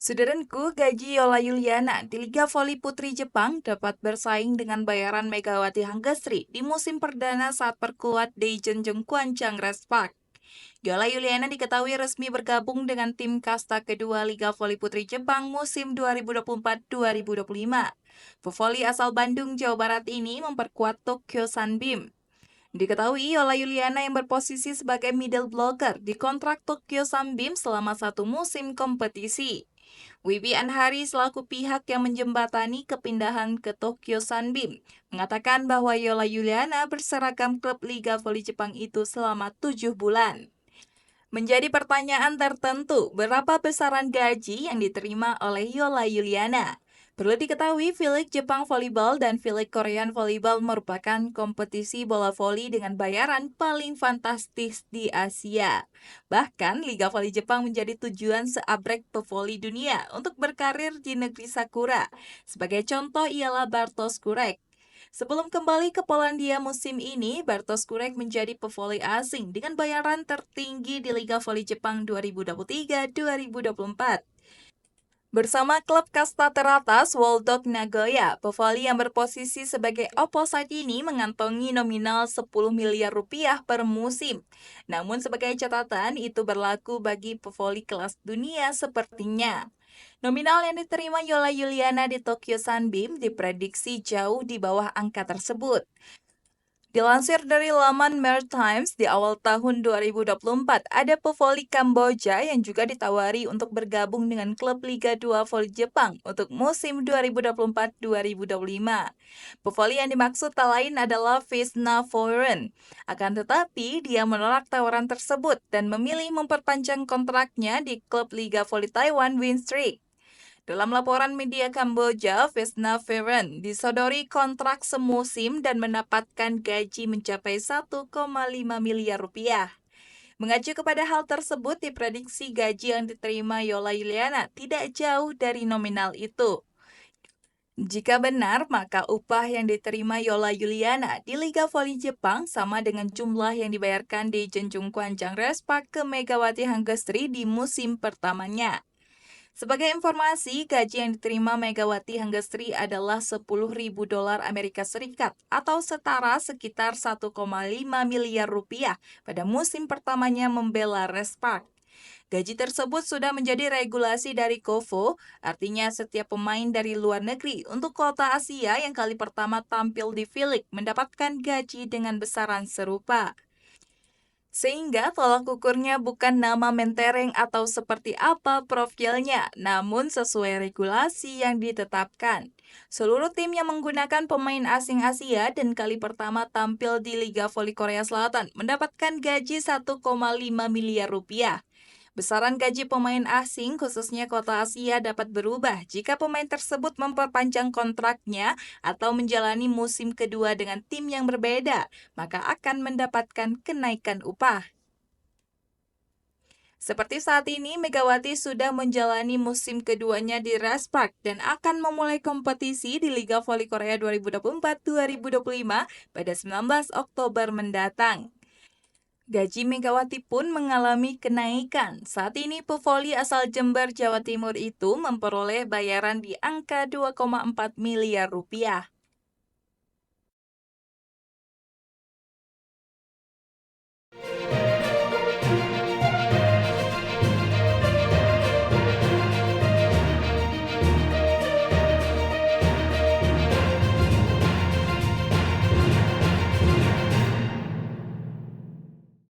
Saudaraku, gaji Yola Yuliana di Liga Voli Putri Jepang dapat bersaing dengan bayaran Megawati Hanggesri di musim perdana saat perkuat Daejeon Kwanjang Respak. Yola Yuliana diketahui resmi bergabung dengan tim kasta kedua Liga Voli Putri Jepang musim 2024-2025. Pevoli asal Bandung, Jawa Barat ini memperkuat Tokyo Sunbeam. Diketahui Yola Yuliana yang berposisi sebagai middle blocker di kontrak Tokyo Sunbeam selama satu musim kompetisi. Wibi Anhari selaku pihak yang menjembatani kepindahan ke Tokyo Sunbeam mengatakan bahwa Yola Yuliana berseragam klub Liga Voli Jepang itu selama 7 bulan. Menjadi pertanyaan tertentu, berapa besaran gaji yang diterima oleh Yola Yuliana? Perlu diketahui, V-League Jepang Volleyball dan V-League Korean Volleyball merupakan kompetisi bola voli dengan bayaran paling fantastis di Asia. Bahkan, Liga Voli Jepang menjadi tujuan seabrek pevoli dunia untuk berkarir di negeri Sakura. Sebagai contoh ialah Bartosz Kurek. Sebelum kembali ke Polandia musim ini, Bartosz Kurek menjadi pevoli asing dengan bayaran tertinggi di Liga Voli Jepang 2023-2024. Bersama klub kasta teratas Waldorf Nagoya, pevoli yang berposisi sebagai opposite ini mengantongi nominal 10 miliar rupiah per musim. Namun sebagai catatan, itu berlaku bagi pevoli kelas dunia sepertinya. Nominal yang diterima Yola Yuliana di Tokyo Sunbeam diprediksi jauh di bawah angka tersebut. Dilansir dari laman Mer Times, di awal tahun 2024, ada pevoli Kamboja yang juga ditawari untuk bergabung dengan klub Liga 2 Voli Jepang untuk musim 2024-2025. Pevoli yang dimaksud tak lain adalah Vesna Foren. Akan tetapi, dia menolak tawaran tersebut dan memilih memperpanjang kontraknya di klub Liga Voli Taiwan Winstreak. Dalam laporan media Kamboja, Vesna Feren disodori kontrak semusim dan mendapatkan gaji mencapai 1,5 miliar rupiah. Mengacu kepada hal tersebut, diprediksi gaji yang diterima Yola Yuliana tidak jauh dari nominal itu. Jika benar, maka upah yang diterima Yola Yuliana di Liga Voli Jepang sama dengan jumlah yang dibayarkan di Jeonjung Kwanjang Respak ke Megawati Hanggesri di musim pertamanya. Sebagai informasi, gaji yang diterima Megawati Hanggesri adalah $10.000 Amerika Serikat atau setara sekitar 1,5 miliar rupiah pada musim pertamanya membela Respak. Gaji tersebut sudah menjadi regulasi dari KOFO, artinya setiap pemain dari luar negeri untuk kota Asia yang kali pertama tampil di V-League mendapatkan gaji dengan besaran serupa. Sehingga tolak ukurnya bukan nama mentereng atau seperti apa profilnya, namun sesuai regulasi yang ditetapkan. Seluruh tim yang menggunakan pemain asing Asia dan kali pertama tampil di Liga Voli Korea Selatan mendapatkan gaji 1,5 miliar rupiah. Besaran gaji pemain asing, khususnya kota Asia, dapat berubah jika pemain tersebut memperpanjang kontraknya atau menjalani musim kedua dengan tim yang berbeda, maka akan mendapatkan kenaikan upah. Seperti saat ini, Megawati sudah menjalani musim keduanya di Respak dan akan memulai kompetisi di Liga Voli Korea 2024-2025 pada 19 Oktober mendatang. Gaji Megawati pun mengalami kenaikan. Saat ini pevoli asal Jember, Jawa Timur itu memperoleh bayaran di angka 2,4 miliar rupiah.